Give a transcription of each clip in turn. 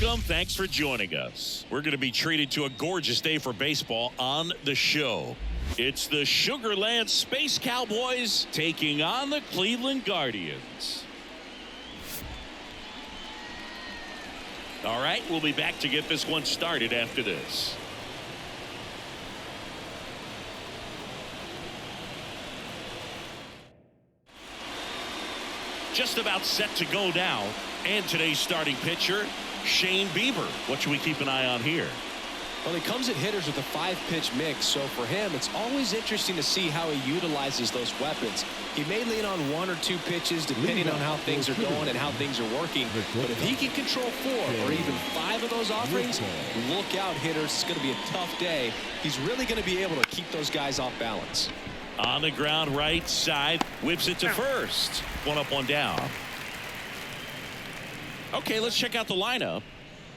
Welcome. Thanks for joining us. We're going to be treated to a gorgeous day for baseball on the show. It's the Sugar Land Space Cowboys taking on the Cleveland Guardians. All right, we'll be back to get this one started after this. Just about set to go now. And today's starting pitcher, Shane Bieber. What should we keep an eye on here? Well, he comes at hitters with a 5-pitch mix, so for him, it's always interesting to see how he utilizes those weapons. He may lean on 1 or 2 pitches depending on how things are going and how things are working. But if he can control 4 or even 5 of those offerings, look out, hitters. It's going to be a tough day. He's really going to be able to keep those guys off balance. On the ground, right side, whips it to first. 1 up, 1 down. Okay, let's check out the lineup.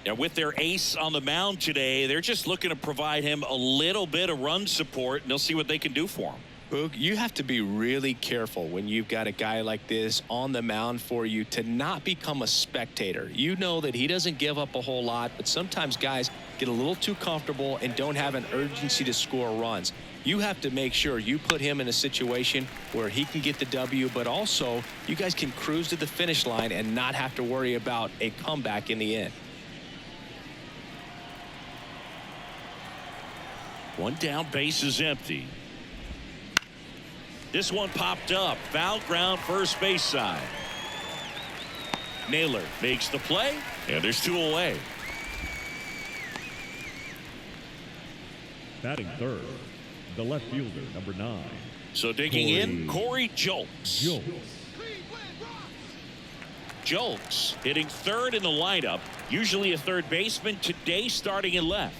Now, with their ace on the mound today, they're just looking to provide him a little bit of run support, and they'll see what they can do for him. Boog, you have to be really careful when you've got a guy like this on the mound for you to not become a spectator. You know that he doesn't give up a whole lot, but sometimes guys get a little too comfortable and don't have an urgency to score runs. You have to make sure you put him in a situation where he can get the W, but also you guys can cruise to the finish line and not have to worry about a comeback in the end. 1 down, base is empty. This one popped up. Foul ground, first base side. Naylor makes the play, and there's 2 away. Batting third, the left fielder, number 9. So digging in, Corey Julks. Julks hitting third in the lineup. Usually a third baseman. Today starting in left.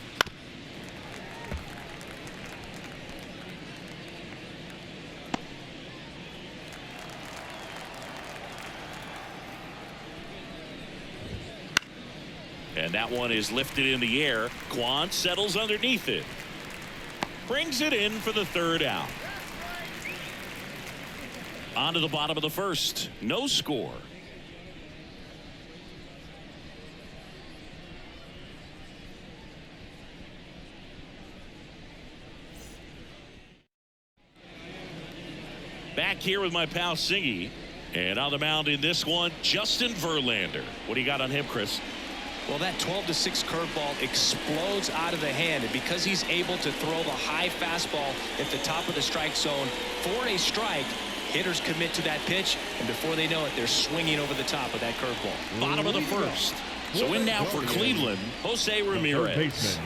And that one is lifted in the air. Quan settles underneath it. Brings it in for the 3rd out. On to the bottom of the 1st. No score. Back here with my pal Singy. And on the mound in this one, Justin Verlander. What do you got on him, Chris? Well, that 12-6 curveball explodes out of the hand, and because he's able to throw the high fastball at the top of the strike zone for a strike, hitters commit to that pitch, and before they know it, they're swinging over the top of that curveball. Bottom of the 1st. So in now for Cleveland, Jose Ramirez.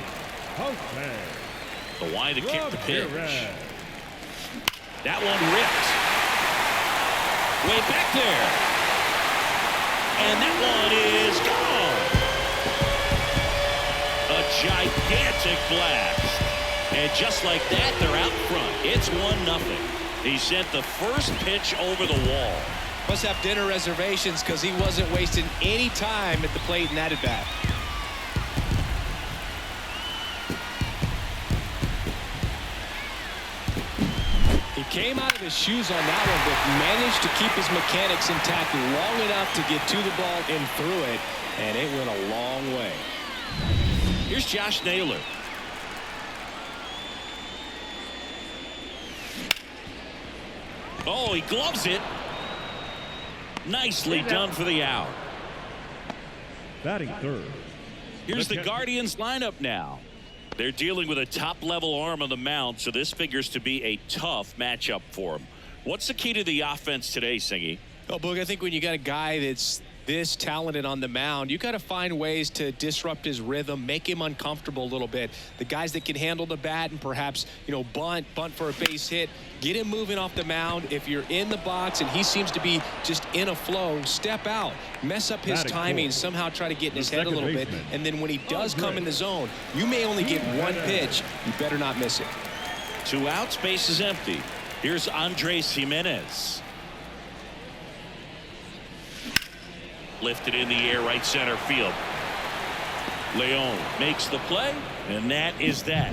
The wide to kick the pitch. That one ripped. Way back there. And that one is gone. A gigantic blast. And just like that, they're out front. It's 1-0. He sent the first pitch over the wall. Must have dinner reservations because he wasn't wasting any time at the plate in that at bat. He came out of his shoes on that one, but managed to keep his mechanics intact long enough to get to the ball and through it, and it went a long way. Here's Josh Naylor. Oh, he gloves it. Nicely done for the out. Batting third. Here's the Guardians lineup now. They're dealing with a top-level arm on the mound, so this figures to be a tough matchup for them. What's the key to the offense today, Singy? Oh, Boog, I think when you got a guy that's this talented on the mound, you got to find ways to disrupt his rhythm, make him uncomfortable a little bit. The guys that can handle the bat and perhaps, bunt for a base hit, get him moving off the mound. If you're in the box and he seems to be just in a flow, step out, mess up his timing, somehow try to get in his head a little bit. And then when he does come in the zone, you may only get 1 pitch. You better not miss it. 2 outs, base is empty. Here's Andres Jimenez. Lifted in the air, right center field. Leon makes the play, and that is that.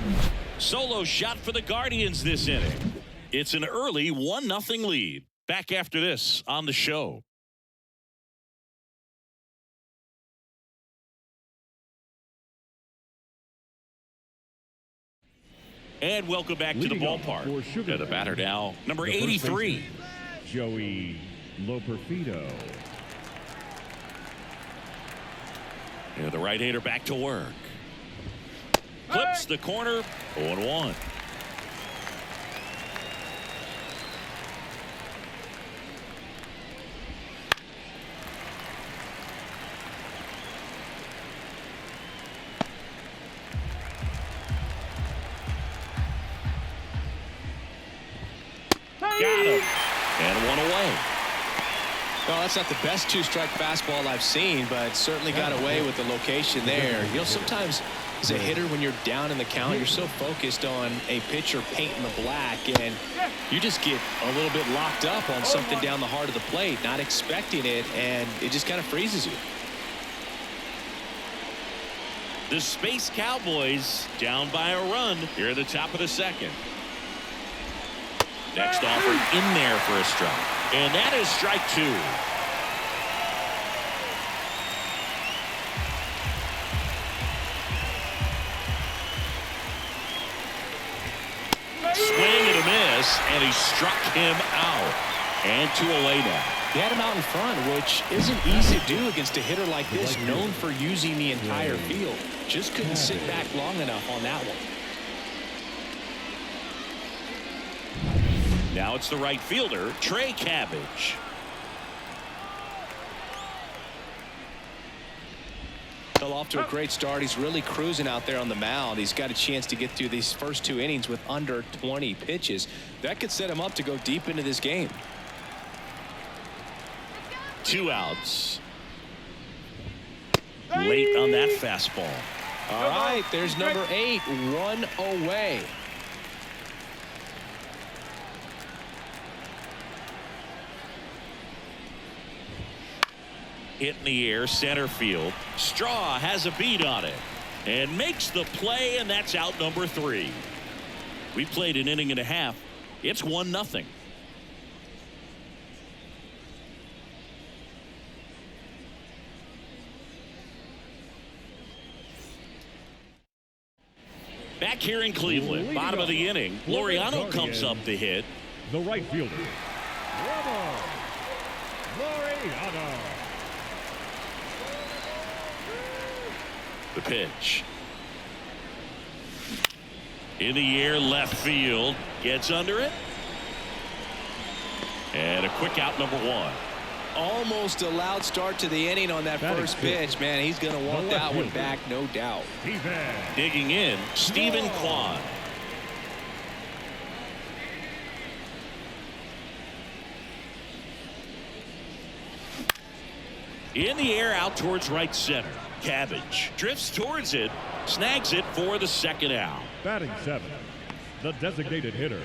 Solo shot for the Guardians this inning. It's an early 1-0 lead. Back after this on the show. And welcome back to the Leading off ballpark. for Sugar And the batter now, number the first 83. baseman, Joey Loperfido. And the right-hander back to work. Clips the corner, 0-1. Got him. And one away. No, that's not the best two-strike fastball I've seen, but certainly got away with the location there. You know, sometimes as a hitter, when you're down in the count, you're so focused on a pitcher painting the black, and you just get a little bit locked up on something down the heart of the plate, not expecting it, and it just kind of freezes you. The Space Cowboys down by a run here at the top of the second. Next offered in there for a strike. And that is strike 2. Swing and a miss, and he struck him out. And 2 away now. He had him out in front, which isn't easy to do against a hitter like this, known for using the entire field. Just couldn't sit back long enough on that one. Now it's the right fielder, Trey Cabbage. Fell off to a great start. He's really cruising out there on the mound. He's got a chance to get through these first 2 innings with under 20 pitches. That could set him up to go deep into this game. 2 outs. Late on that fastball. All right, there's number 8, 1 away. Hit in the air, center field. Straw has a beat on it and makes the play, and that's out number 3. We played an inning and a half. It's 1-0. Back here in Cleveland, bottom of the inning, Laureano comes up to hit. The right fielder, Laureano. The pitch. In the air, left field. Gets under it. And a quick out, number 1. Almost a loud start to the inning on that first pitch. Man, he's going to want that one back, no doubt. Digging in, Stephen Kwan. In the air, out towards right center. Cabbage drifts towards it, snags it for the second out. Batting 7, the designated hitter,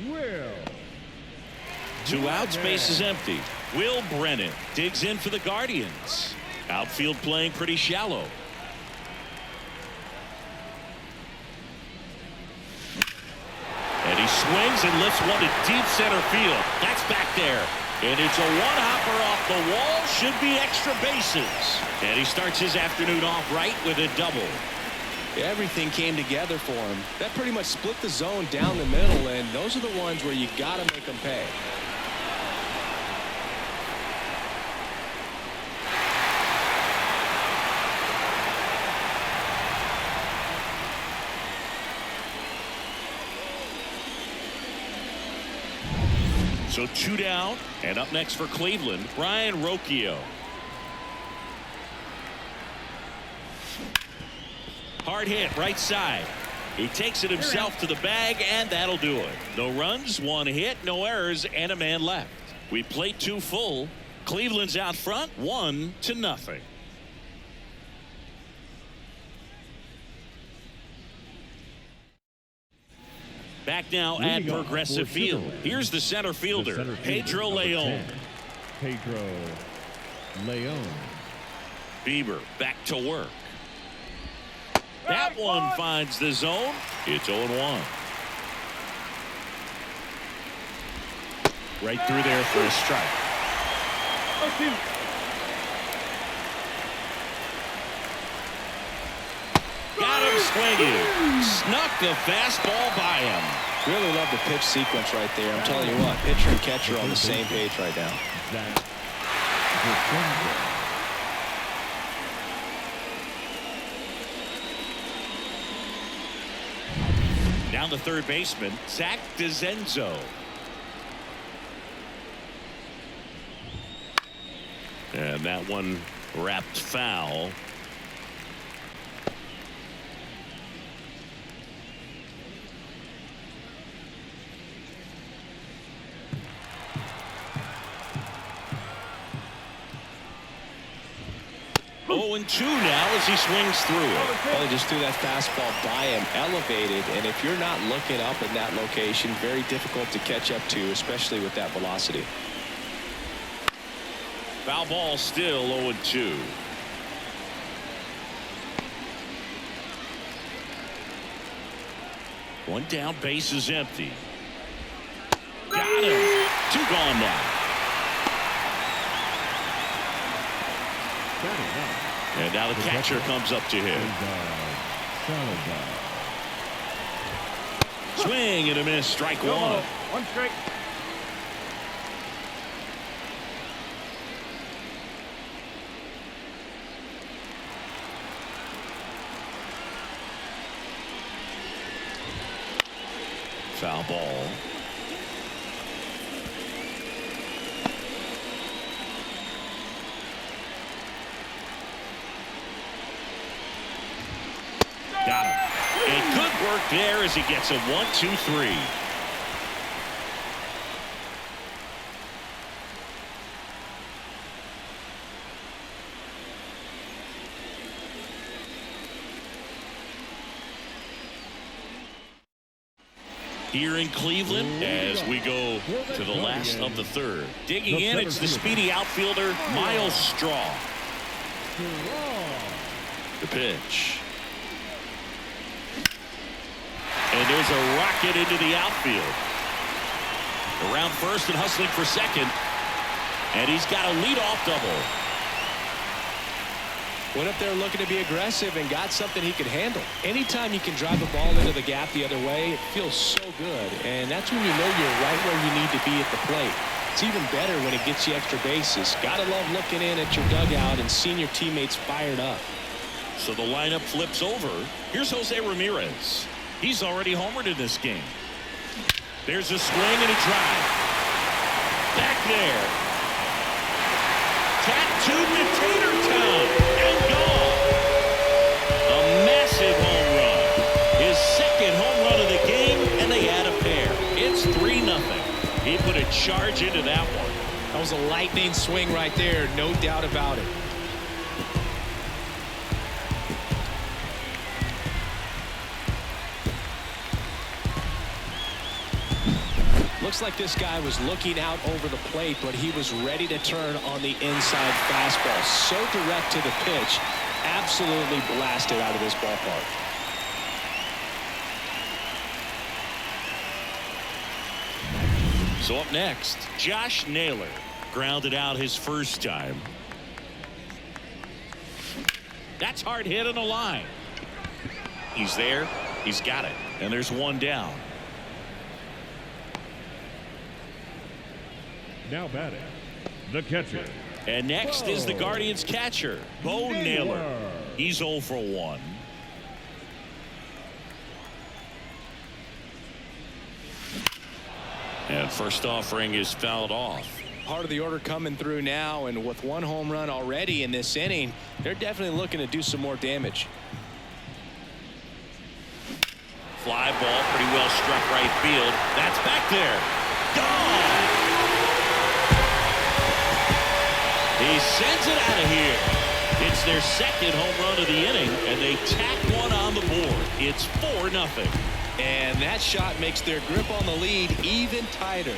Will. 2 outs, base is empty. Will Brennan digs in for the Guardians. Outfield playing pretty shallow. And he swings and lifts one to deep center field. That's back there. And it's a one-hopper off the wall. Should be extra bases. And he starts his afternoon off right with a double. Everything came together for him. That pretty much split the zone down the middle, and those are the ones where you got to make them pay. So 2 down, and up next for Cleveland, Brian Rocchio. Hard hit, right side. He takes it himself to the bag, and that'll do it. No runs, 1 hit, no errors, and a man left. We played 2 full. Cleveland's out front, 1-0. Back now at Progressive Field. Here's the center fielder, Pedro Leon. Pedro Leon. Bieber back to work. That one finds the zone. It's 0-1. Right through there for a strike. Got him swinging. Snuck the fastball by him. Really love the pitch sequence right there. I'm telling you what, pitcher and catcher on the same page right now. Down the third baseman, Zach DeZenzo. And that one wrapped foul. Oh, and 2 now as he swings through it. Well, he just threw that fastball by him, elevated, and if you're not looking up in that location, very difficult to catch up to, especially with that velocity. Foul ball still 0-2. One down, base is empty. Got him. 2 gone now. And now the catcher comes up to him. Swing and a miss. Strike 1. 1 strike. Foul ball. Got him. And good work there as he gets a 1-2-3. Here in Cleveland as we go to the last of the third. Digging in, it's the speedy outfielder Miles Straw. The pitch. And there's a rocket into the outfield. Around first and hustling for second. And he's got a leadoff double. Went up there looking to be aggressive and got something he could handle. Anytime you can drive the ball into the gap the other way, it feels so good. And that's when you know you're right where you need to be at the plate. It's even better when it gets you extra bases. Gotta love looking in at your dugout and seeing your teammates fired up. So the lineup flips over. Here's Jose Ramirez. He's already homered in this game. There's a swing and a drive. Back there. Tattooed to Tater Town and gone. A massive home run. His second home run of the game, and they add a pair. It's 3-0. He put a charge into that one. That was a lightning swing right there, no doubt about it. Looks like this guy was looking out over the plate, but he was ready to turn on the inside fastball. So direct to the pitch, absolutely blasted out of this ballpark. So up next, Josh Naylor grounded out his first time. That's hard hit on the line. He's there. He's got it. And there's one down. Now batting, the catcher. And next is the Guardians catcher, Bo Naylor. He's 0 for 1. And first offering is fouled off. Part of the order coming through now, and with 1 home run already in this inning, they're definitely looking to do some more damage. Fly ball, pretty well struck right field. That's back there. Gone! He sends it out of here. It's their second home run of the inning, and they tack one on the board. It's 4-0. And that shot makes their grip on the lead even tighter.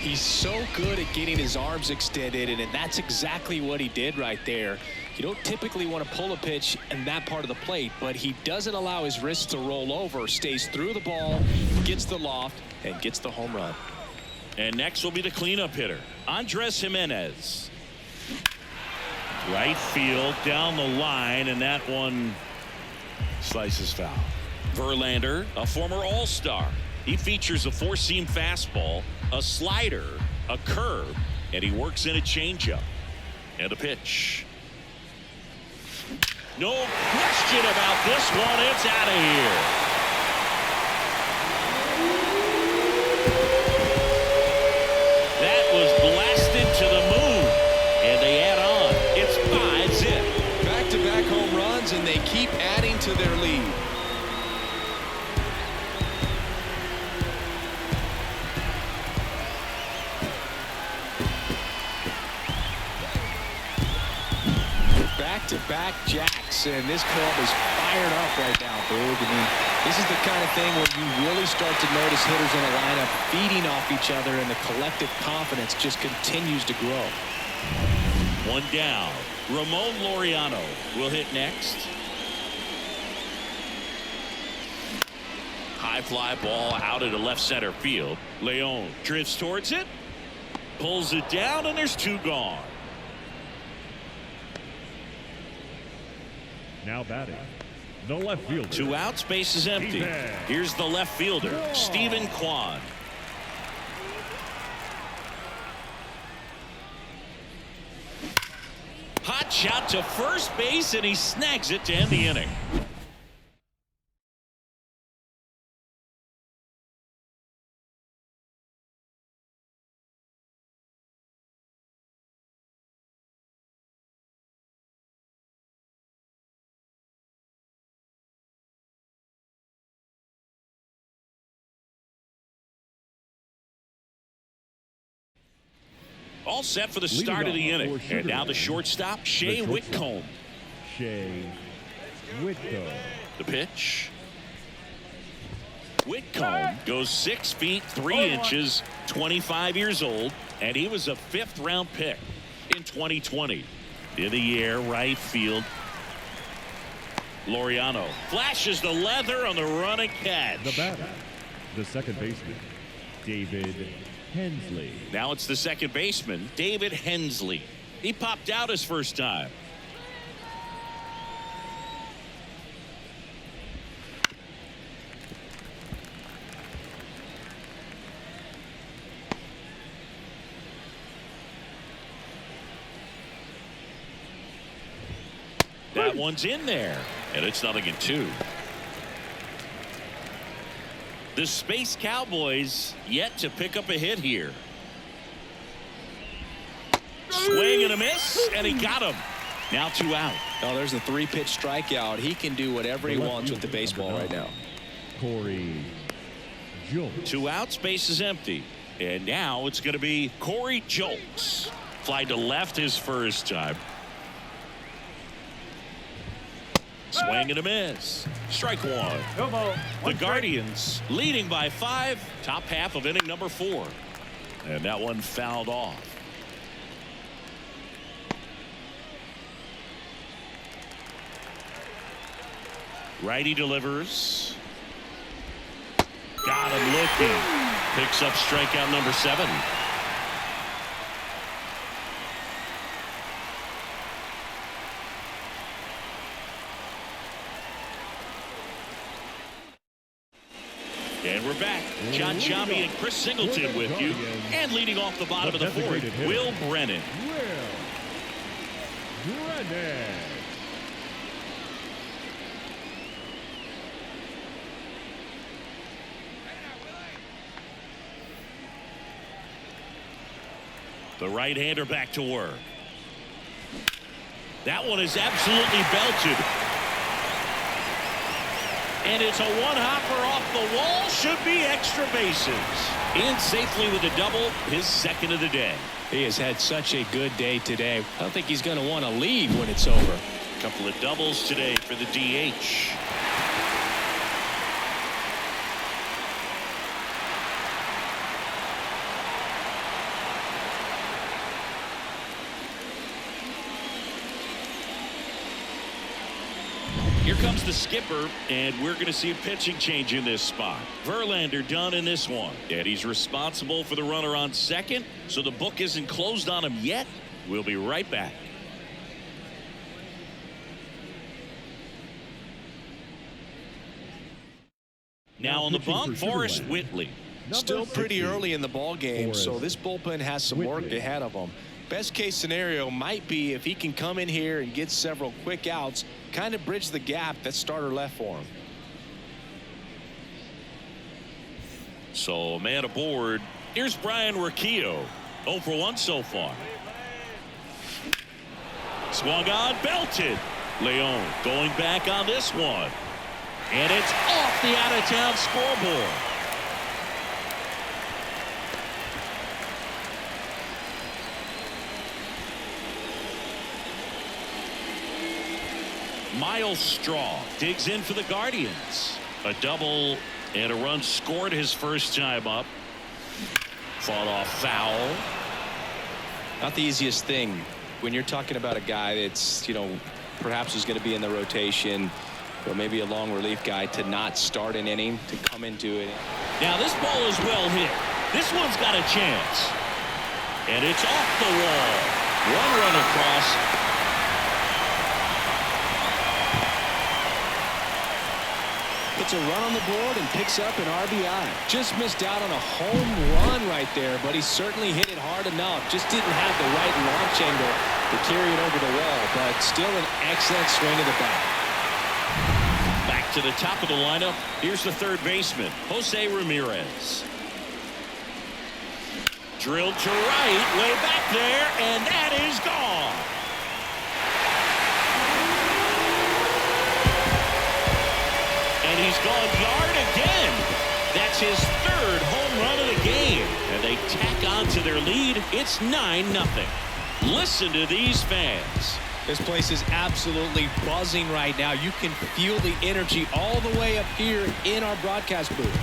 He's so good at getting his arms extended, and that's exactly what he did right there. You don't typically want to pull a pitch in that part of the plate, but he doesn't allow his wrists to roll over, stays through the ball, gets the loft, and gets the home run. And next will be the cleanup hitter, Andres Jimenez. Right field, down the line, and that one slices foul. Verlander, a former All-Star. He features a four-seam fastball, a slider, a curve, and he works in a changeup. And a pitch. No question about this one. It's out of here. That was blasted to the moon. And they add on. It's 5-zip. Back-to-back home runs, and they keep adding to their lead. Back-to-back jacks, and this club is fired up right now, Boog. I mean, this is the kind of thing where you really start to notice hitters in a lineup feeding off each other, and the collective confidence just continues to grow. One down. Ramon Laureano will hit next. High fly ball out into left center field. Leon drifts towards it, pulls it down, and there's two gone. Now batting, the left fielder. 2 outs, base is empty. Here's the left fielder, Stephen Kwan. Hot shot to first base, and he snags it to end the inning. All set for the start of the inning. And now the shortstop, Shea Whitcomb. Shea Whitcomb. The pitch. Whitcomb goes 6 feet 3 inches, 25 years old, and he was a 5th-round pick in 2020. In the air, right field. Laureano flashes the leather on the running catch. The batter, the second baseman, David Hensley. Now it's the second baseman, David Hensley. He popped out his first time. That one's in there, and it's 0-2. The Space Cowboys yet to pick up a hit here. Swing and a miss, and he got him. Now 2 out. Oh, there's a 3-pitch strikeout. He can do whatever he wants with the baseball right now. Corey Julks. 2 outs, base is empty. And now it's going to be Corey Julks. Fly to left his first time. Swing and a miss. Strike one. The Guardians leading by 5. Top half of inning number 4. And that one fouled off. Righty delivers. Got him looking. Picks up strikeout number 7. And we're back. John Chambi and Chris Singleton with you. And leading off the bottom of the 4th, Will Brennan. The right-hander back to work. That one is absolutely belted. And it's a one-hopper off the wall. Should be extra bases. In safely with a double, his second of the day. He has had such a good day today. I don't think he's going to want to leave when it's over. A couple of doubles today for the DH. Here comes the skipper, and we're going to see a pitching change in this spot. Verlander done in this one, and he's responsible for the runner on second, so the book isn't closed on him yet. We'll be right back. Now on the bump, Forrest Whitley. Still pretty early in the ball game, so this bullpen has some work ahead of them. Best case scenario might be if he can come in here and get several quick outs, kind of bridge the gap that starter left for him. So man aboard. Here's Brian Riccio. 0 for 1 so far. Swung on, belted. Leon going back on this one. And it's off the out-of-town scoreboard. Miles Straw digs in for the Guardians. A double and a run scored his first time up. Fought off foul. Not the easiest thing when you're talking about a guy that's, perhaps is going to be in the rotation, or maybe a long relief guy, to not start an inning, to come into it. Now this ball is well hit. This one's got a chance. And it's off the wall. One run across. Puts a run on the board and picks up an RBI. Just missed out on a home run right there, but he certainly hit it hard enough. Just didn't have the right launch angle to carry it over the wall, but still an excellent swing of the bat. Back to the top of the lineup. Here's the third baseman, Jose Ramirez. Drilled to right, way back there, and that is gone. And he's gone yard again. That's his third home run of the game. And they tack on to their lead. It's 9-0. Listen to these fans. This place is absolutely buzzing right now. You can feel the energy all the way up here in our broadcast booth.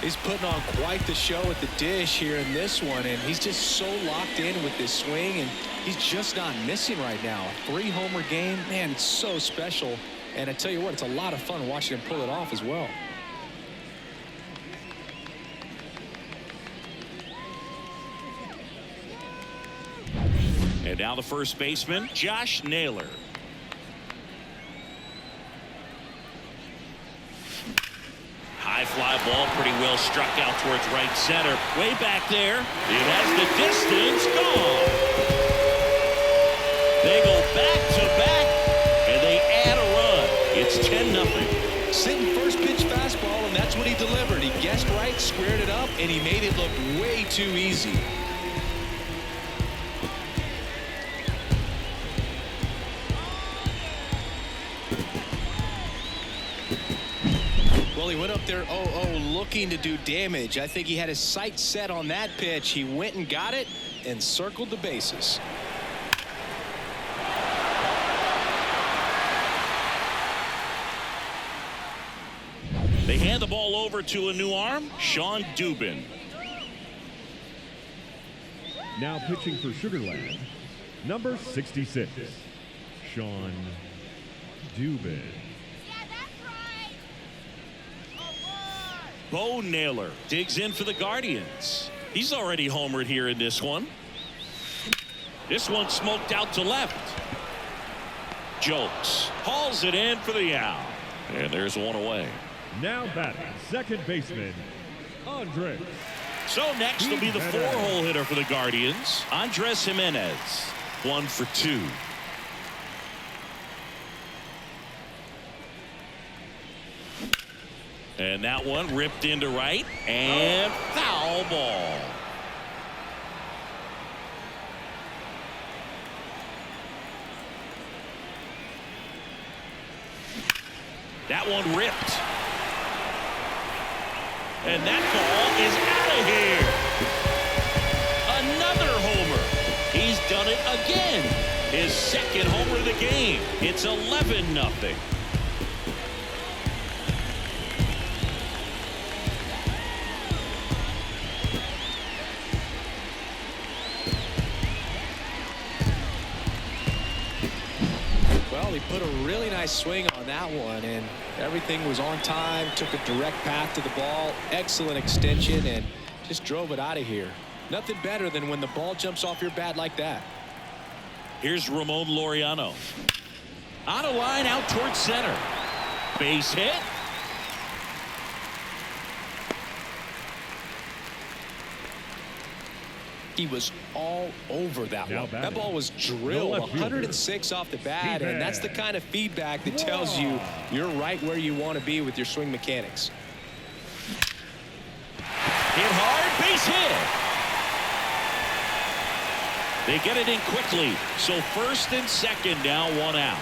He's putting on quite the show at the dish here in this one, and he's just so locked in with this swing, and he's just not missing right now. A 3-homer game, man, it's so special. And I tell you what, it's a lot of fun watching him pull it off as well. And now the first baseman, Josh Naylor. High fly ball, pretty well struck out towards right center. Way back there. It has the distance. Gone. They go back to back, and they add a run. It's 10-0. Sitting first pitch fastball, and that's what he delivered. He guessed right, squared it up, and he made it look way too easy. Well, he went up there 0-0 looking to do damage. I think he had his sights set on that pitch. He went and got it and circled the bases. They hand the ball over to a new arm, Sean Dubin. Now pitching for Sugarland, number 66, Sean Dubin. Bo Naylor digs in for the Guardians. He's already homered here in this one. This one smoked out to left. Jokes hauls it in for the out. And there's one away. Now batting, second baseman, Andres. So next will be the 4-hole hitter for the Guardians, Andres Jimenez. 1 for 2. And that one ripped into right, and foul ball. That one ripped. And that ball is out of here. Another homer. He's done it again. His second homer of the game. It's 11-0. Well, he put a really nice swing on that one, and everything was on time, took a direct path to the ball, excellent extension, and just drove it out of here. Nothing better than when the ball jumps off your bat like that. Here's Ramon Laureano. On a line out towards center. Base hit. He was all over that Now one. batting. That ball was drilled The left fielder, 106 off the bat, and that's the kind of feedback that tells you you're right where you want to be with your swing mechanics. Hit hard, base hit. They get it in quickly. So first and second now, one out.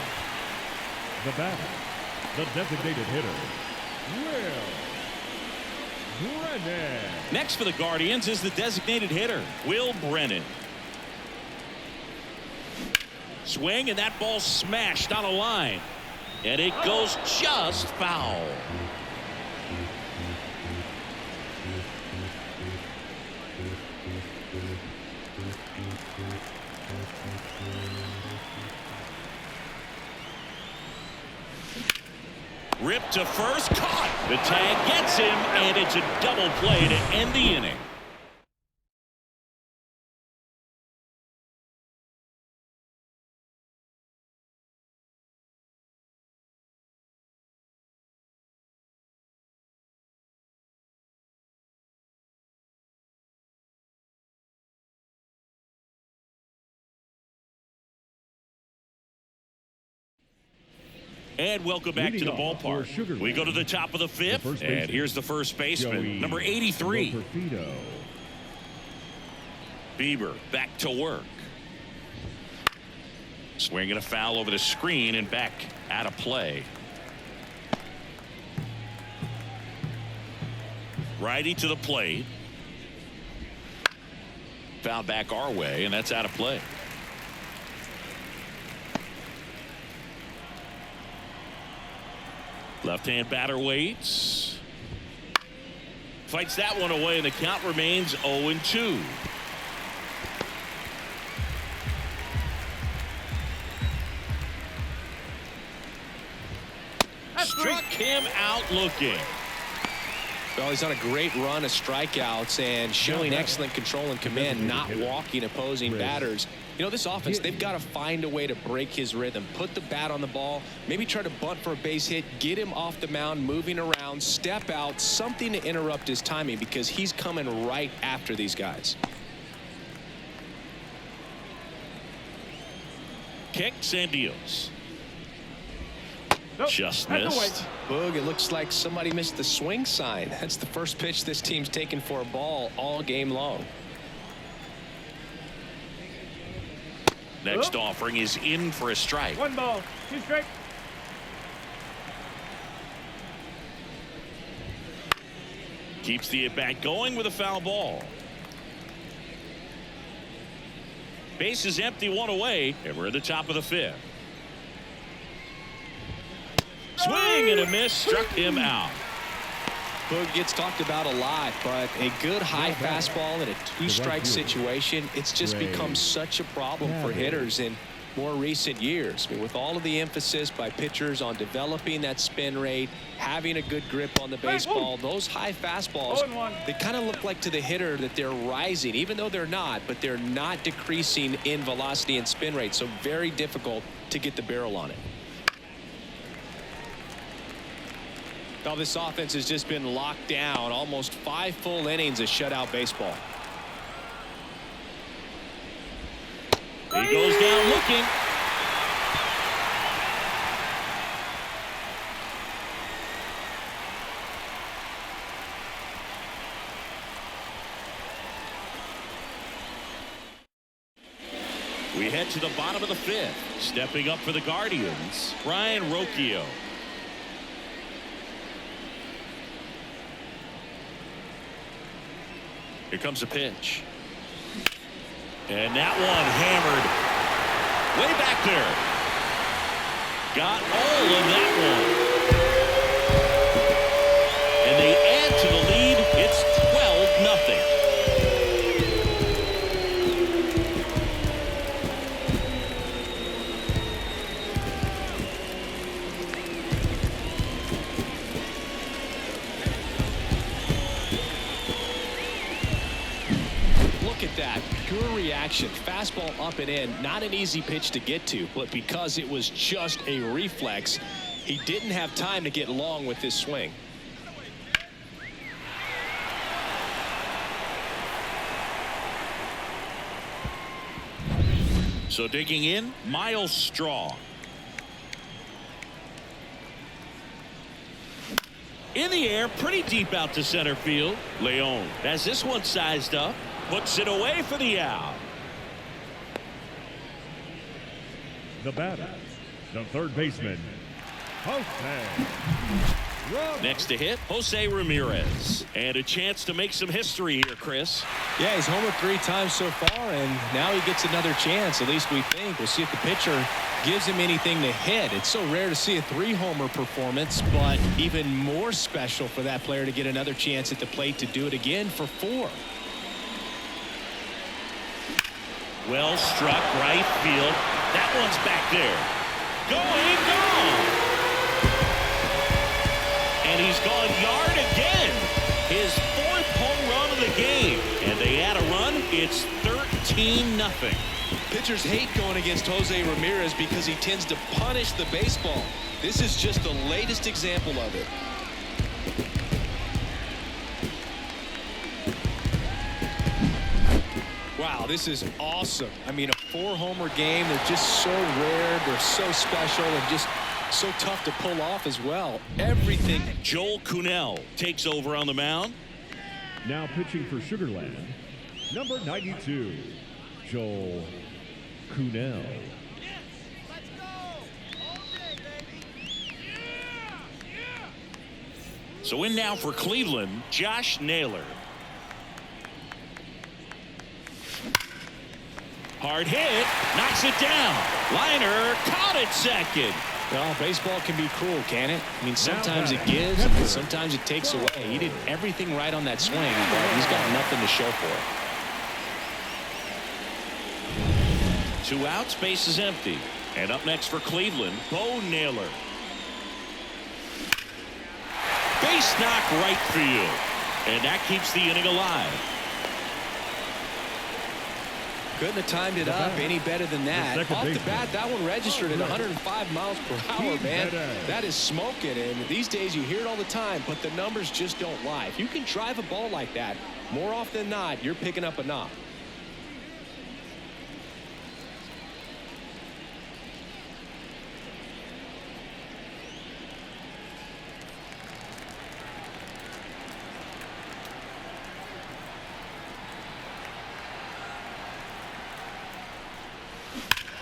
The batter, the designated hitter, Will Brennan. Next for the Guardians is the designated hitter, Will Brennan. Swing, and that ball smashed on a line. And it goes just foul. Ripped to first, caught. The tag gets him, and it's a double play to end the inning. And welcome back to the Leading off for ballpark. Sugar We go to Land, the top of the fifth, first and baseman, here's the first baseman, Joey number 83. Loperfido. Bieber back to work. Swinging a foul over the screen and back out of play. Righty to the plate. Foul back our way, and that's out of play. Left-hand batter waits. Fights that one away, and the count remains 0-2. Struck him out looking. Well, he's on a great run of strikeouts and showing excellent control and command, not walking opposing batters. You know, this offense, they've got to find a way to break his rhythm, put the bat on the ball, maybe try to bunt for a base hit, get him off the mound, moving around, step out, something to interrupt his timing, because he's coming right after these guys. Kicks and deals. Just missed. Boog, it looks like somebody missed the swing sign. That's the first pitch this team's taken for a ball all game long. Next offering is in for a strike. 1 ball, 2 strikes. Keeps the at-bat going with a foul ball. Base is empty, one away, and we're at the top of the fifth. Swing and a miss, struck him out. Boog gets talked about a lot, but a good high fastball in a two-strike situation, it's just become such a problem for hitters in more recent years. I mean, with all of the emphasis by pitchers on developing that spin rate, having a good grip on the baseball, those high fastballs, they kind of look like to the hitter that they're rising, even though they're not, but they're not decreasing in velocity and spin rate, so very difficult to get the barrel on it. Now, this offense has just been locked down. Almost 5 full innings of shutout baseball. He goes down looking. We head to the bottom of the fifth. Stepping up for the Guardians, Ryan Rocchio. Here comes a pitch. And that one hammered way back there. Got all of that one. And they add to the lead. It's 12-0. reaction. Fastball up and in. Not an easy pitch to get to, but because it was just a reflex, he didn't have time to get long with this swing. So digging in, Miles Straw. In the air, pretty deep out to center field. Leon has this one sized up, puts it away for the out. The batter, the third baseman, Jose. Next to hit, Jose Ramirez. And a chance to make some history here, Chris. Yeah, he's homered 3 times so far, and now he gets another chance, at least we think. We'll see if the pitcher gives him anything to hit. It's so rare to see a 3-homer performance, but even more special for that player to get another chance at the plate to do it again for 4. Well struck, right field. That one's back there. Gone. And he's gone yard again. His 4th home run of the game. And they add a run. It's 13-0. Pitchers hate going against Jose Ramirez because he tends to punish the baseball. This is just the latest example of it. Wow, this is awesome. I mean, a 4-homer game. They're just so rare. They're so special and just so tough to pull off as well. Everything. Joel Kuhnel takes over on the mound. Now pitching for Sugarland, number 92, Joel Kuhnel. So in now for Cleveland, Josh Naylor. Hard hit, knocks it down. Liner caught it second. Well, baseball can be cruel, can it? I mean, sometimes it gives, and sometimes it takes away. He did everything right on that swing, but he's got nothing to show for it. 2 outs, base is empty. And up next for Cleveland, Bo Naylor. Base knock right field. And that keeps the inning alive. Couldn't have timed it up any better than that. Off the bat, that one registered at 105 miles per hour, man. That is smoking, and these days you hear it all the time, but the numbers just don't lie. If you can drive a ball like that, more often than not, you're picking up a knock.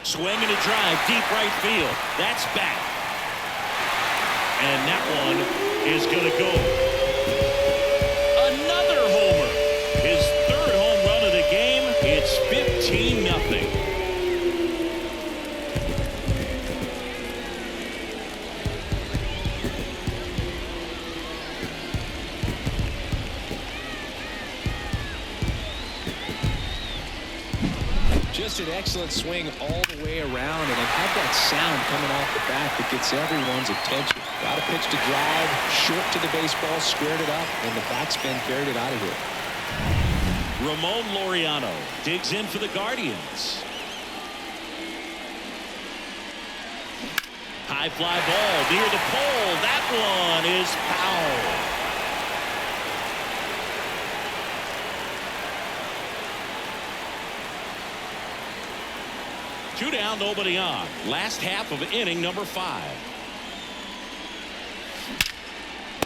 Swing and a drive, deep right field. That's back. And that one is going to go. Another homer. His 3rd home run of the game. It's 15-0. Just an excellent swing all the way around, and it had that sound coming off the bat that gets everyone's attention. Got a pitch to drive, short to the baseball, squared it up, and the backspin carried it out of here. Ramon Laureano digs in for the Guardians. High fly ball near the pole. That one is foul. Two down, nobody on. Last half of inning number 5.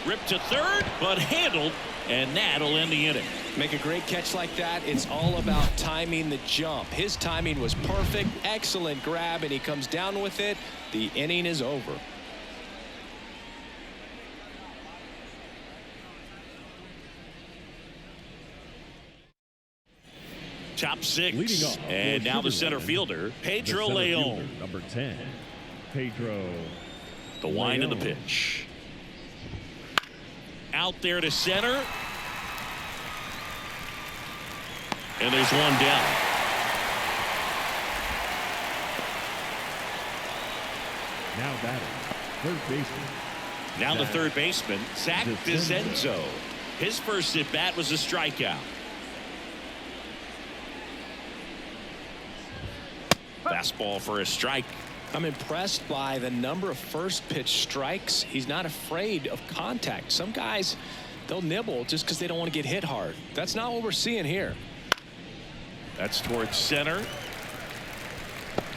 Ripped to third, but handled, and that'll end the inning. Make a great catch like that. It's all about timing the jump. His timing was perfect. Excellent grab, and he comes down with it. The inning is over. Top 6. Leading off, and now the Sugarland, center fielder, Pedro the center Leon. fielder, number 10, Pedro. The wind of the Leon. pitch. Out there to center. And there's one down. Now batting, third baseman. Now the third baseman, Zach DeCenzo. His first at bat was a strikeout. Fastball for a strike. I'm impressed by the number of first pitch strikes. He's not afraid of contact. Some guys, they'll nibble just because they don't want to get hit hard. That's not what we're seeing here. That's towards center.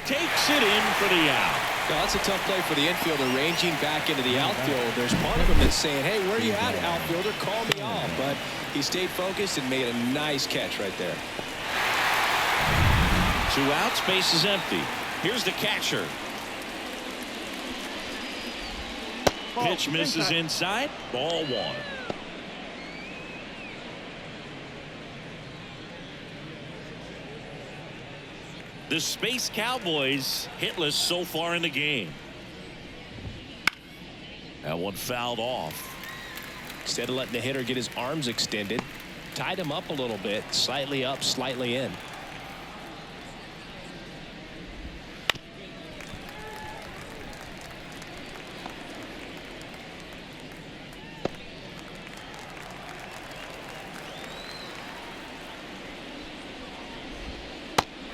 Takes it in for the out. Now, that's a tough play for the infielder, ranging back into the outfield. There's part of him that's saying, hey, where are you at, outfielder? Call me off. But he stayed focused and made a nice catch right there. 2 outs, base is empty. Here's the catcher. Pitch misses inside. Ball 1. The Space Cowboys hitless so far in the game. That one fouled off. Instead of letting the hitter get his arms extended, tied him up a little bit, slightly up, slightly in.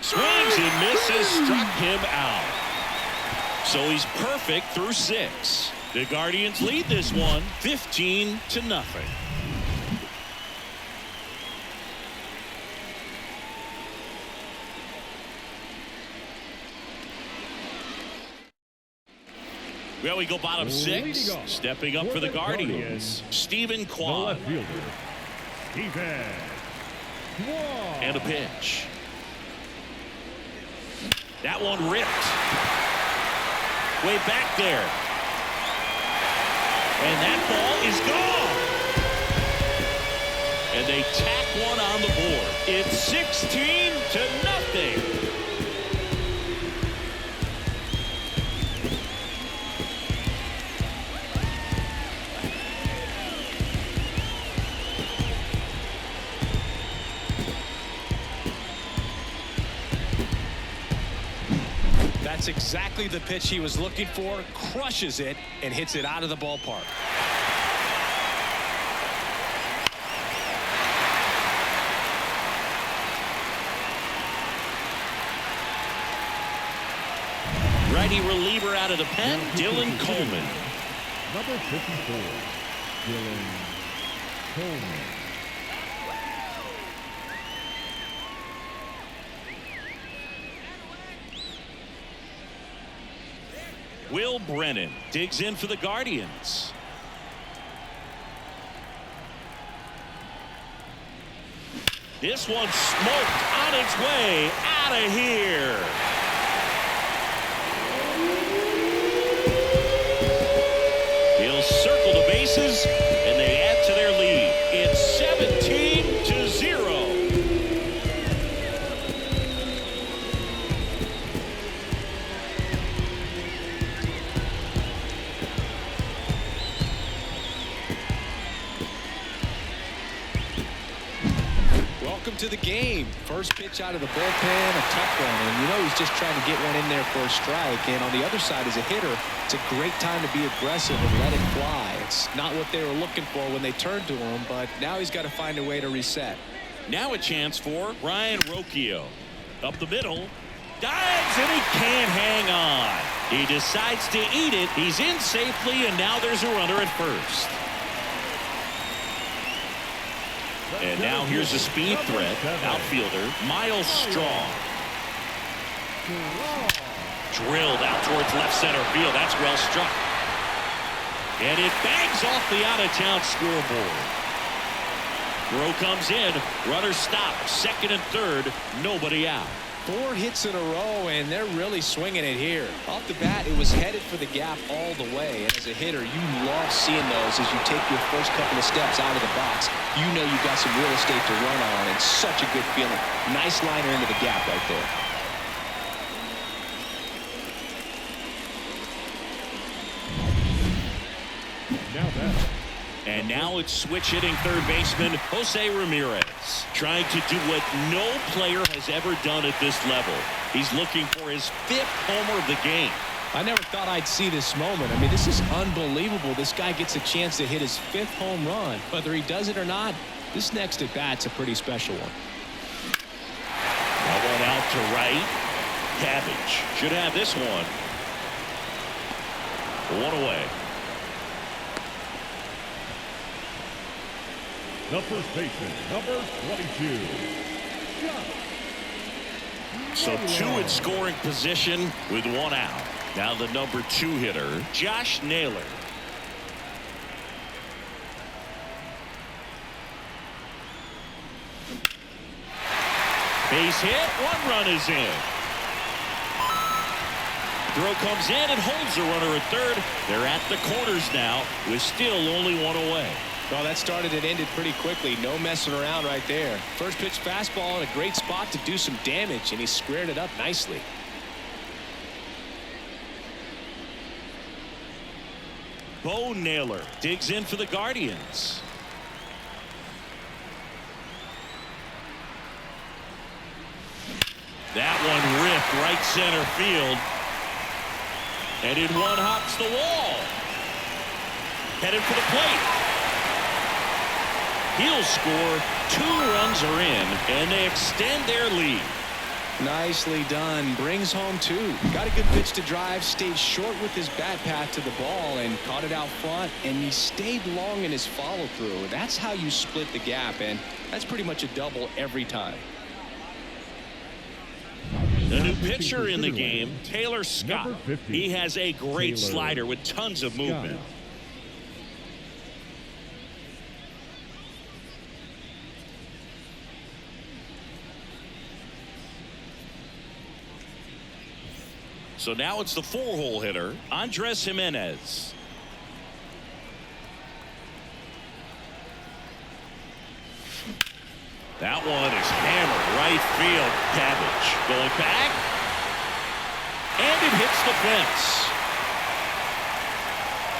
Swings and misses, struck him out. So he's perfect through 6. The Guardians lead this one 15-0. Well, we go bottom 6. Stepping up for the Guardians, Stephen Kwan. And a pitch. That one ripped. Way back there. And that ball is gone. And they tack one on the board. It's 16-0. That's exactly the pitch he was looking for. Crushes it and hits it out of the ballpark. Righty reliever out of the pen, Dylan Coleman. Number 54, Dylan Coleman. Will Brennan digs in for the Guardians. This one smoked on its way out of here. He'll circle the bases and they add to their lead. It's 17-0. Welcome to the game. First pitch out of the bullpen, a tough one, and you know he's just trying to get one in there for a strike. And on the other side, as a hitter, it's a great time to be aggressive and let it fly. It's not what they were looking for when they turned to him, but now he's got to find a way to reset. Now a chance for Ryan Rocchio. Up the middle, dives, and he can't hang on. He decides to eat it. He's in safely, and now there's a runner at first. And now here's a speed threat, outfielder Miles Strong. Drilled out towards left center field. That's well struck. And it bangs off the out-of-town scoreboard. Throw comes in. Runner stopped. Second and third. Nobody out. 4 hits in a row, and they're really swinging it here. Off the bat, it was headed for the gap all the way. And as a hitter, you love seeing those as you take your first couple of steps out of the box. You know you've got some real estate to run on, and such a good feeling. Nice liner into the gap right there. Now that. And now it's switch hitting third baseman Jose Ramirez, trying to do what no player has ever done at this level. He's looking for his 5th homer of the game. I never thought I'd see this moment. I mean, this is unbelievable. This guy gets a chance to hit his 5th home run. Whether he does it or not, this next at bat's a pretty special one. That one out to right. Cabbage should have this one. One away. The first baseman, number 22. So two in scoring position with one out. Now the number 2 hitter, Josh Naylor. Base hit, 1 run is in. Throw comes in and holds the runner at third. They're at the corners now with still only 1 away. Well, that started and ended pretty quickly. No messing around right there. First pitch fastball in a great spot to do some damage, and he squared it up nicely. Bo Naylor digs in for the Guardians. That one ripped right center field. And in one hops the wall. Headed for the plate. He'll score. 2 runs are in, and they extend their lead. Nicely done. Brings home 2. Got a good pitch to drive. Stayed short with his bat path to the ball and caught it out front. And he stayed long in his follow through. That's how you split the gap, and that's pretty much a double every time. The new pitcher in the game, Taylor Scott. He has a great slider with tons of movement. So now it's the 4-hole hitter, Andres Jimenez. That one is hammered right field. Cabbage going back. And it hits the fence.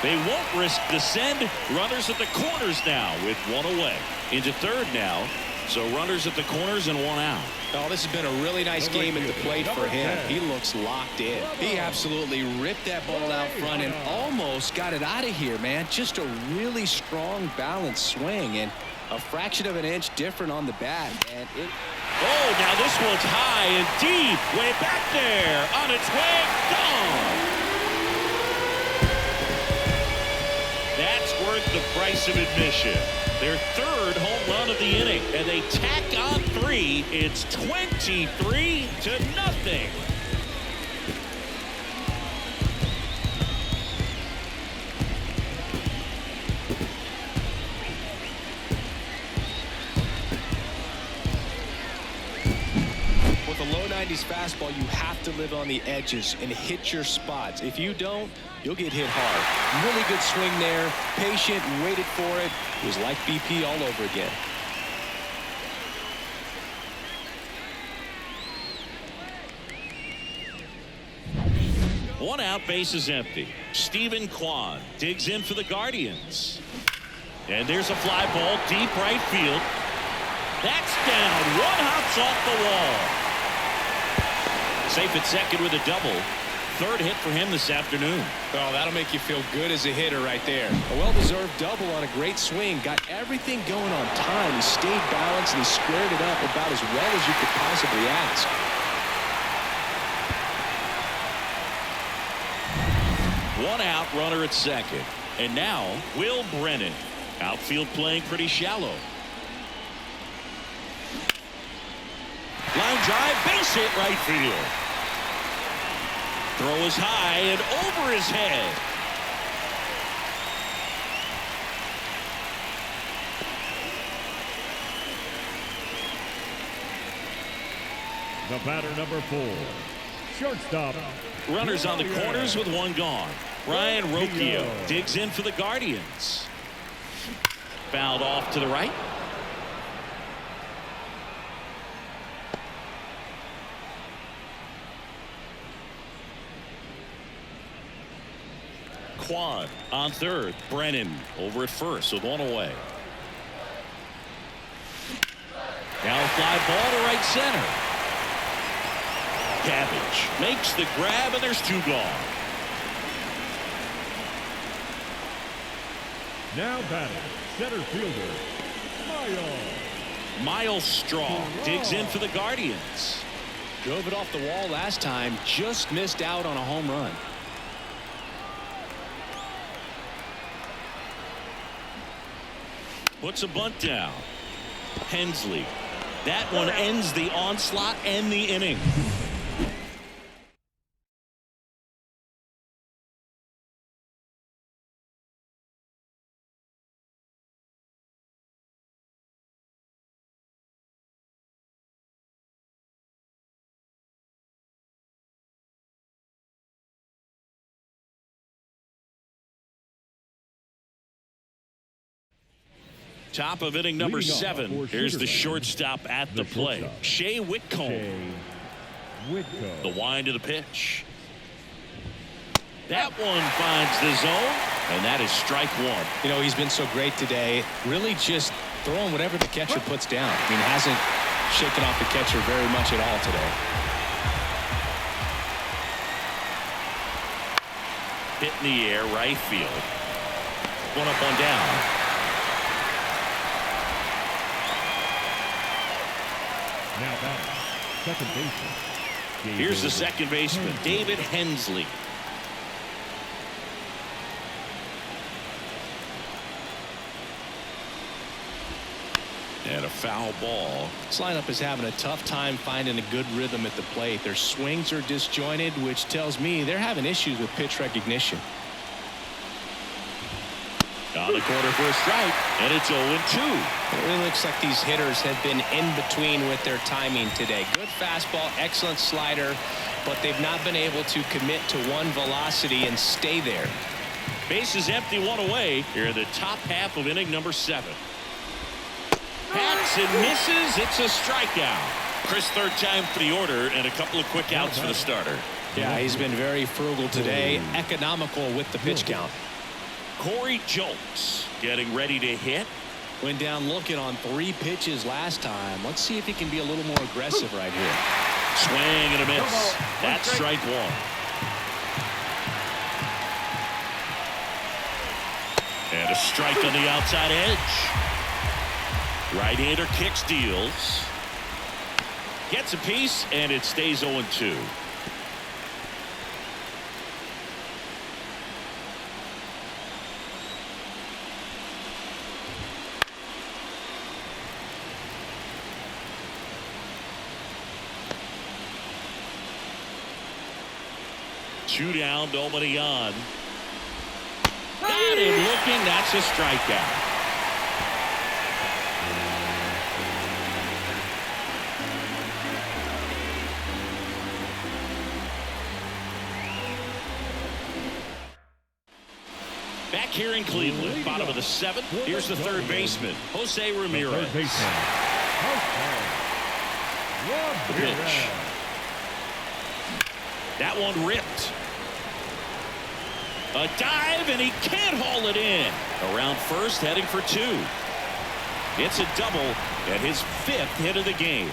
They won't risk the send. Runners at the corners now with 1 away. Into third now. So runners at the corners and 1 out. Oh, this has been a really nice game at the plate for him. He looks locked in. He absolutely ripped that ball out front and almost got it out of here, man. Just a really strong, balanced swing, and a fraction of an inch different on the bat. And it. Oh, now this one's high and deep. Way back there. On its way. Gone. That's worth the price of admission. Their 3rd home run of the inning, and they tack on 3. It's 23-0. With a low 90s fastball, you have to live on the edges and hit your spots. If you don't, you'll get hit hard. Really good swing there. Patient, waited for it. It was like BP all over again. One out, base is empty. Stephen Kwan digs in for the Guardians. And there's a fly ball deep right field. That's down. 1 hops off the wall. Safe at second with a double. 3rd hit for him this afternoon. Oh, that'll make you feel good as a hitter right there. A well-deserved double on a great swing. Got everything going on time. He stayed balanced and he squared it up about as well as you could possibly ask. One out, runner at second. And now Will Brennan. Outfield playing pretty shallow. Line drive, base hit right field. Throw is high and over his head. The batter, number 4. Shortstop. Runners on the corners with 1 gone. Ryan Rocchio digs in for the Guardians. Fouled off to the right. Kwan on third. Brennan over at first with 1 away. Now a fly ball to right center. Cabbage makes the grab, and there's 2 gone. Now batting, center fielder, Miles. Miles Straw digs in for the Guardians. Drove it off the wall last time, just missed out on a home run. Puts a bunt down. Hensley. That one ends the onslaught and the inning. Top of inning number 7. Here's the shortstop at the plate. Shea Whitcomb. The wind of the pitch. That one finds the zone, and that is strike 1. You know, he's been so great today. Really just throwing whatever the catcher puts down. I mean, hasn't shaken off the catcher very much at all today. Hit in the air, right field. One up, one down. Now batting, second baseman. Here's the second baseman, David Hensley. And a foul ball. This lineup is having a tough time finding a good rhythm at the plate. Their swings are disjointed, which tells me they're having issues with pitch recognition. On the corner for a strike, and it's 0-2. It really looks like these hitters have been in between with their timing today. Good fastball, excellent slider, but they've not been able to commit to one velocity and stay there. Bases empty, one away here in the top half of inning number 7. Hats and misses. It's a strikeout. Chris, third time for the order, and a couple of quick outs for the starter. Yeah, he's been very frugal today, economical with the pitch count. Corey Julks getting ready to hit. Went down looking on 3 pitches last time. Let's see if he can be a little more aggressive right here. Swing and a miss. That's strike 1. And a strike on the outside edge. Right-hander kicks, deals. Gets a piece, and it stays 0-2. Two down, nobody on. Got him looking. That's a strikeout. Back here in Cleveland, bottom of the 7th. Here's the third baseman, Jose Ramirez. The pitch. That one ripped. A dive, and he can't haul it in. Around first, heading for 2. It's a double and his 5th hit of the game.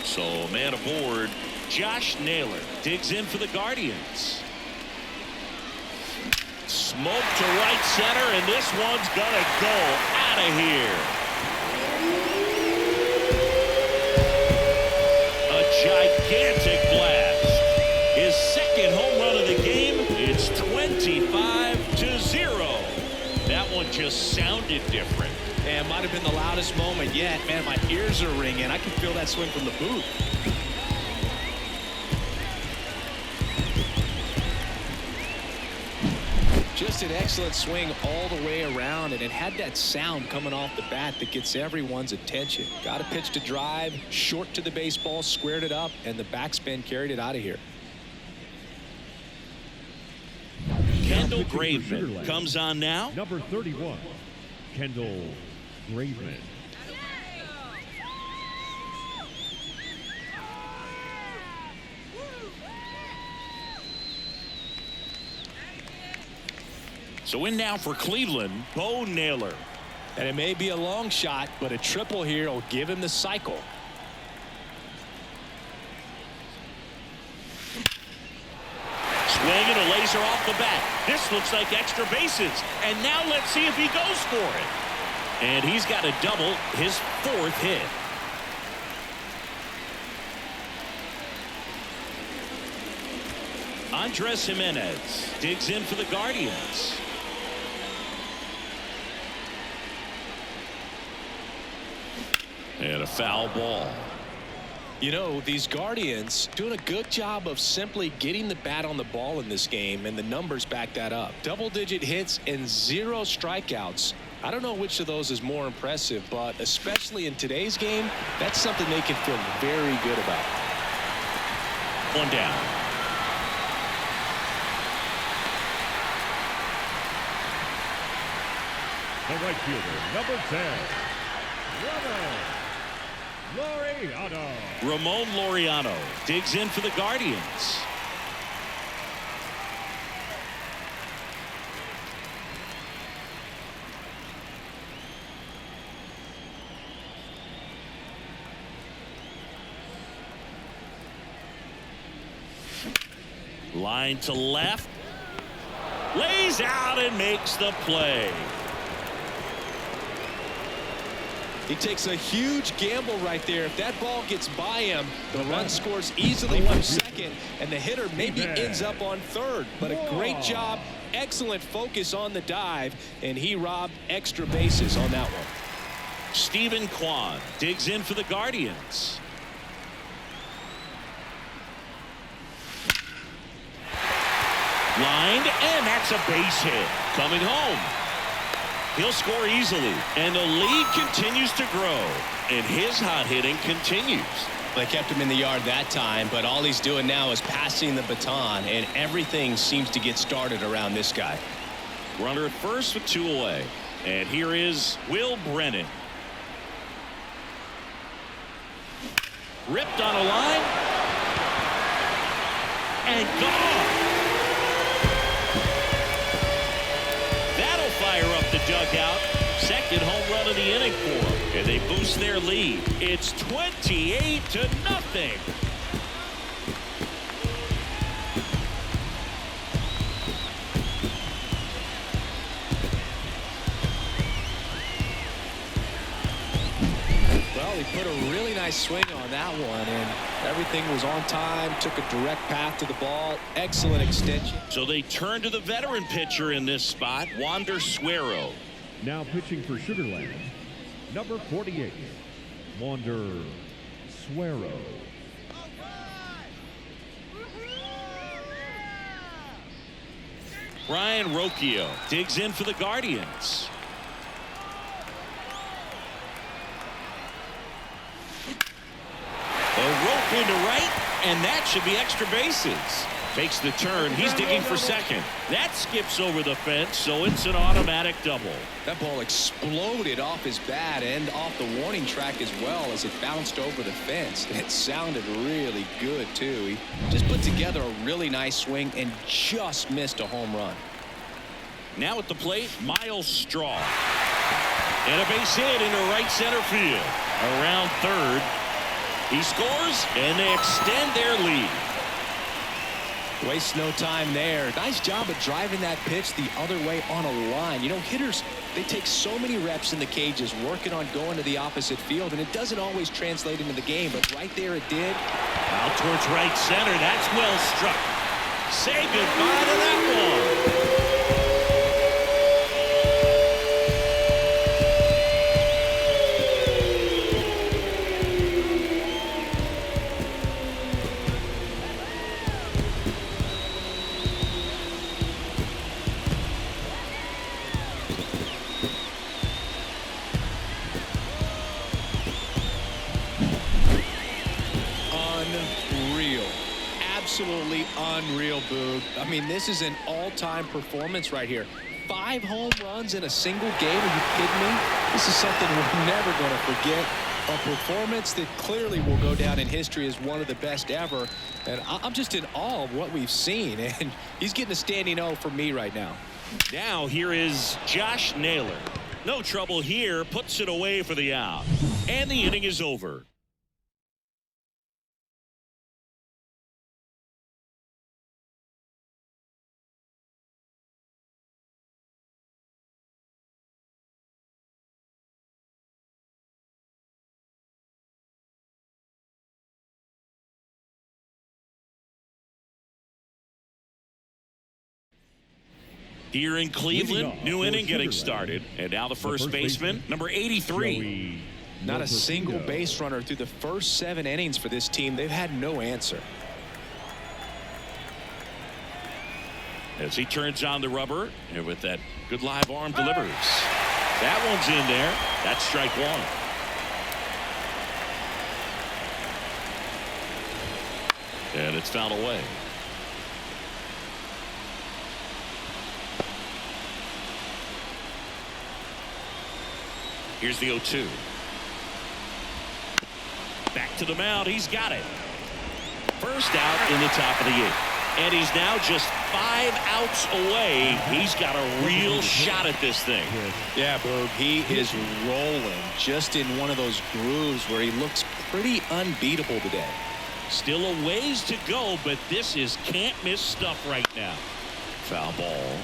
So, man aboard. Josh Naylor digs in for the Guardians. Smoke to right center, and this one's gonna go out of here. A gigantic blast. His second home run of the game. It's 25-0. That one just sounded different. And might have been the loudest moment yet. Man, my ears are ringing. I can feel that swing from the booth. Just an excellent swing all the way around, and it had that sound coming off the bat that gets everyone's attention. Got a pitch to drive, short to the baseball, squared it up, and the backspin carried it out of here. Kendall Graveman comes on now. Number 31, Kendall Graveman. So in now for Cleveland, Bo Naylor. And it may be a long shot, but a triple here will give him the cycle. Swing and a laser off the bat. This looks like extra bases. And now let's see if he goes for it. And he's got a double, his 4th hit. Andres Jimenez digs in for the Guardians. And a foul ball. You know, these Guardians doing a good job of simply getting the bat on the ball in this game, and the numbers back that up. Double-digit hits and 0 strikeouts. I don't know which of those is more impressive, but especially in today's game, that's something they can feel very good about. 1 down. The right fielder, number 10, Laureano. Ramon Laureano digs in for the Guardians. Line to left. Lays out and makes the play. He takes a huge gamble right there. If that ball gets by him, the run scores easily from second, and the hitter maybe ends up on third. But a great job, excellent focus on the dive, and he robbed extra bases on that one. Stephen Kwan digs in for the Guardians. Lined, and that's a base hit. Coming home. He'll score easily, and the lead continues to grow, and his hot hitting continues. They kept him in the yard that time, but all he's doing now is passing the baton, and everything seems to get started around this guy. Runner at first with 2 away, and here is Will Brennan. Ripped on a line, and gone. Fire up the dugout. Second home run of the inning for them, and they boost their lead. It's 28-0. Well, he put a really nice swing on that one, and everything was on time, took a direct path to the ball. Excellent extension. So they turn to the veteran pitcher in this spot, Wander Suero. Now pitching for Sugarland, number 48, Wander Suero. Ryan Rocchio digs in for the Guardians. A rope into right, and that should be extra bases. Makes the turn. He's digging for second. That skips over the fence, so it's an automatic double. That ball exploded off his bat and off the warning track as well as it bounced over the fence. It sounded really good, too. He just put together a really nice swing and just missed a home run. Now at the plate, Miles Straw. And a base hit into right center field. Around third. He scores, and they extend their lead. Waste no time there. Nice job of driving that pitch the other way on a line. You know, hitters, they take so many reps in the cages working on going to the opposite field, and it doesn't always translate into the game, but right there it did. Out towards right center. That's well struck. Say goodbye to that one. Absolutely unreal, Boog. I mean, this is an all-time performance right here. 5 home runs in a single game. Are you kidding me? This is something we're never going to forget. A performance that clearly will go down in history as one of the best ever. And I'm just in awe of what we've seen. And he's getting a standing O for me right now. Now here is Josh Naylor. No trouble here. Puts it away for the out. And the inning is over. Here in Cleveland, off new for inning getting Sugarland. started. And now the first baseman, number 83. Joey Not a single Lopezito. base runner through the first 7 innings for this team. They've had no answer. As he turns on the rubber, and with that good live arm delivers. That one's in there. That's strike one. And it's fouled away. Here's the 0-2. Back to the mound. He's got it. First out in the top of the 8th. And he's now just 5 outs away. He's got a real shot at this thing. Yeah, Boog, he is rolling just in one of those grooves where he looks pretty unbeatable today. Still a ways to go, but this is can't miss stuff right now. Foul ball.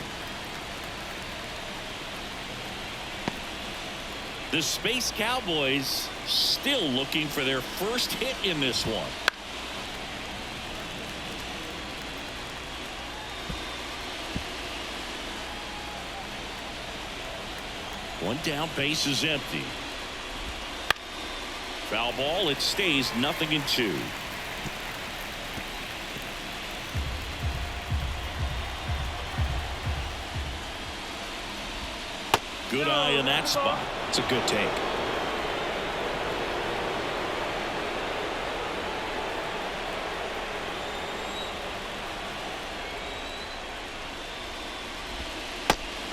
The Space Cowboys still looking for their first hit in this one. One down, base is empty. Foul ball, it stays 0-2. Good eye in that spot. It's a good take.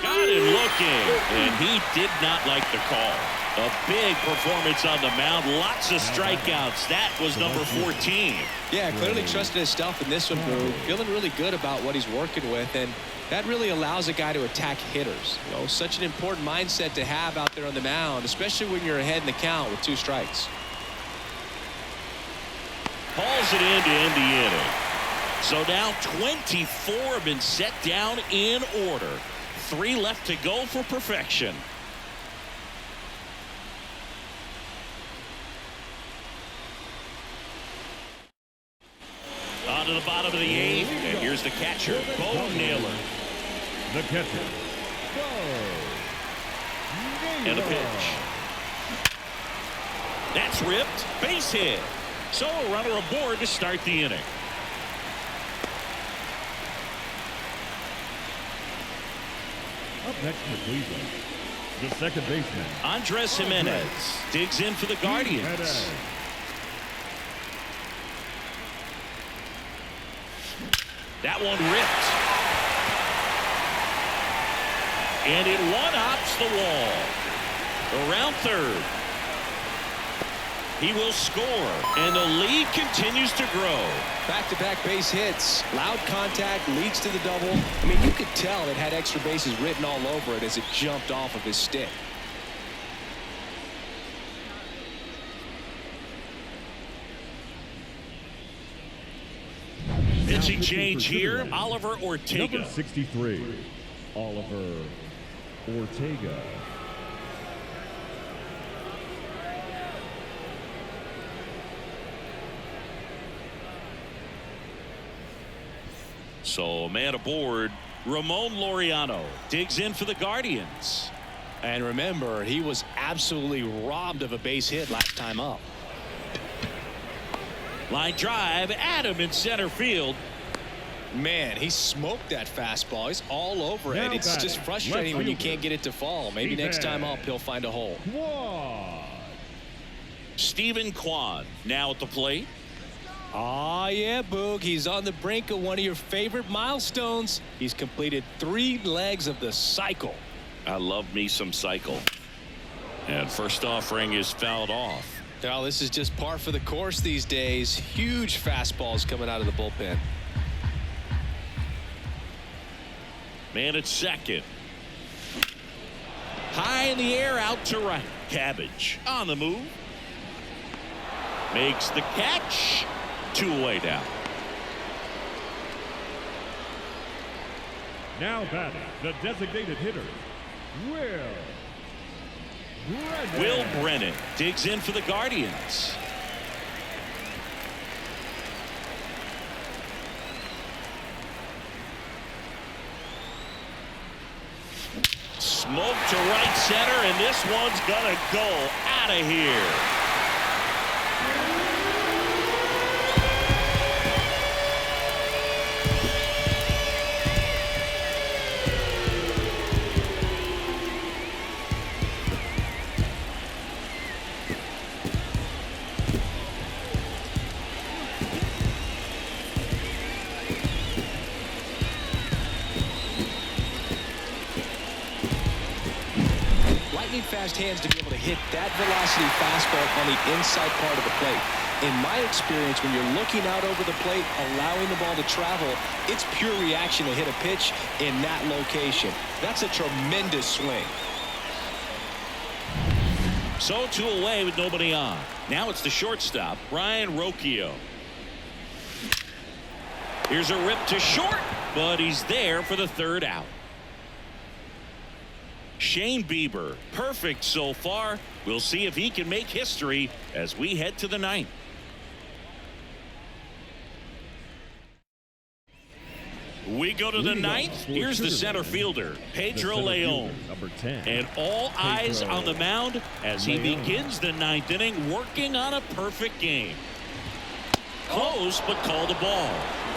Got him looking, and he did not like the call. A big performance on the mound. Lots of strikeouts. That was number 14. Yeah, clearly trusted his stuff in this one, Boog. Feeling really good about what he's working with, and that really allows a guy to attack hitters. You know, such an important mindset to have out there on the mound, especially when you're ahead in the count with 2 strikes. Hauls it in to end the inning. So now 24 have been set down in order. 3 left to go for perfection. On to the bottom of the 8th, and here's the catcher, Bo Naylor. The catcher, Bo And a Naylor. pitch. That's ripped. Base hit. So a runner aboard to start the inning. Up next for Cleveland, the second baseman, Andres Jimenez digs in for the Guardians. Jimenez. That one ripped. And it one-hops the wall. Around third. He will score, and the lead continues to grow. Back-to-back base hits. Loud contact leads to the double. I mean, you could tell it had extra bases written all over it as it jumped off of his stick. Pitching change here, Oliver Ortega. Number 63, Oliver Ortega. So man aboard, Ramon Laureano digs in for the Guardians. And remember, he was absolutely robbed of a base hit last time up. Line drive, Adam in center field. Man, he smoked that fastball. He's all over it. Now It's batting, just frustrating left when you fielder, can't get it to fall. Maybe next time up, he'll find a hole. Quad. Stephen Kwan now at the plate. Ah, yeah, Boog. He's on the brink of one of your favorite milestones. He's completed 3 legs of the cycle. I love me some cycle. And first offering is fouled off. Well, this is just par for the course these days. Huge fastballs coming out of the bullpen. Man at second. High in the air, out to right. Cabbage on the move. Makes the catch. 2 away now. Now batting, the designated hitter, Will Brennan digs in for the Guardians. Smoke to right center, and this one's gonna go out of here. Fast hands to be able to hit that velocity fastball on the inside part of the plate. In my experience, when you're looking out over the plate, allowing the ball to travel, it's pure reaction to hit a pitch in that location. That's a tremendous swing. So 2 away with nobody on. Now it's the shortstop, Ryan Rocchio. Here's a rip to short, but he's there for the 3rd out. Shane Bieber, perfect so far. We'll see if he can make history as we head to the 9th. We go to the 9th. Here's the center fielder, Pedro Leon. Number 10. And all eyes on the mound as he begins the 9th inning, working on a perfect game. Close, but called a ball.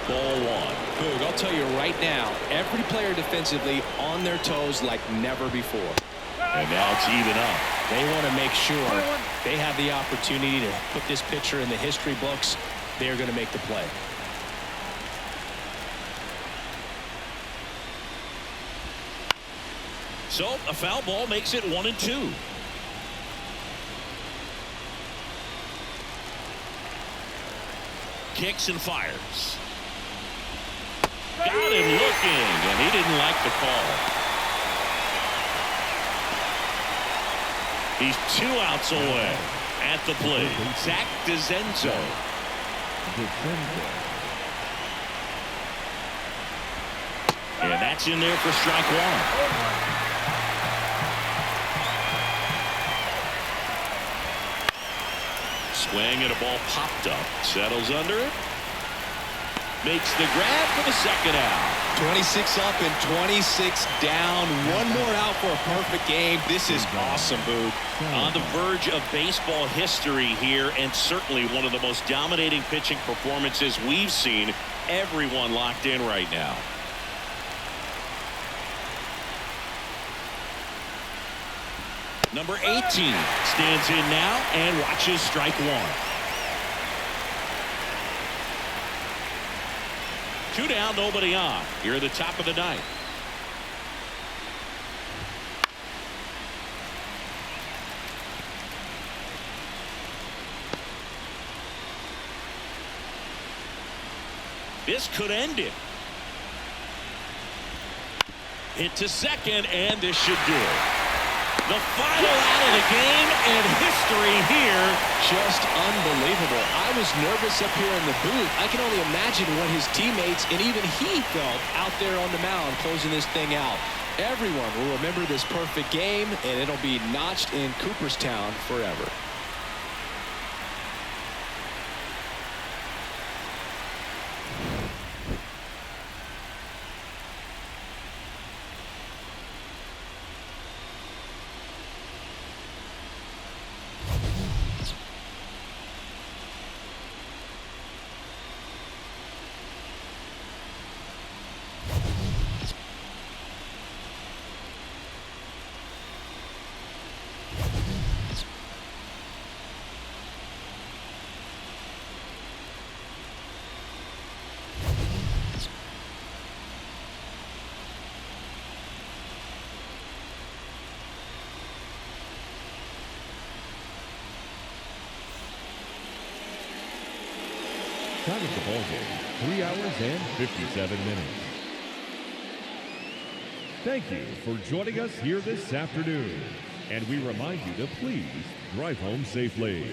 Ball 1. Boog, I'll tell you right now, every player defensively on their toes like never before. And now it's even up. They want to make sure they have the opportunity to put this pitcher in the history books. They're going to make the play. So a foul ball makes it 1-2. Kicks and fires. Got him looking, and he didn't like the call. He's 2 outs away at the plate. Zach DeZenzo. And that's in there for strike 1. Swing and a ball popped up. Settles under it. Makes the grab for the 2nd out. 26 up and 26 down. One more out for a perfect game. This is awesome, Boog. On the verge of baseball history here, and certainly one of the most dominating pitching performances we've seen. Everyone locked in right now. Number 18 stands in now and watches strike 1. 2 down, nobody on. Here at the top of the 9th. This could end it. Hit to second, and this should do it. The final out of the game, and history here. Just unbelievable. I was nervous up here in the booth. I can only imagine what his teammates and even he felt out there on the mound closing this thing out. Everyone will remember this perfect game, and it'll be notched in Cooperstown forever. Time of the ball game, 3 hours and 57 minutes. Thank you for joining us here this afternoon. And we remind you to please drive home safely.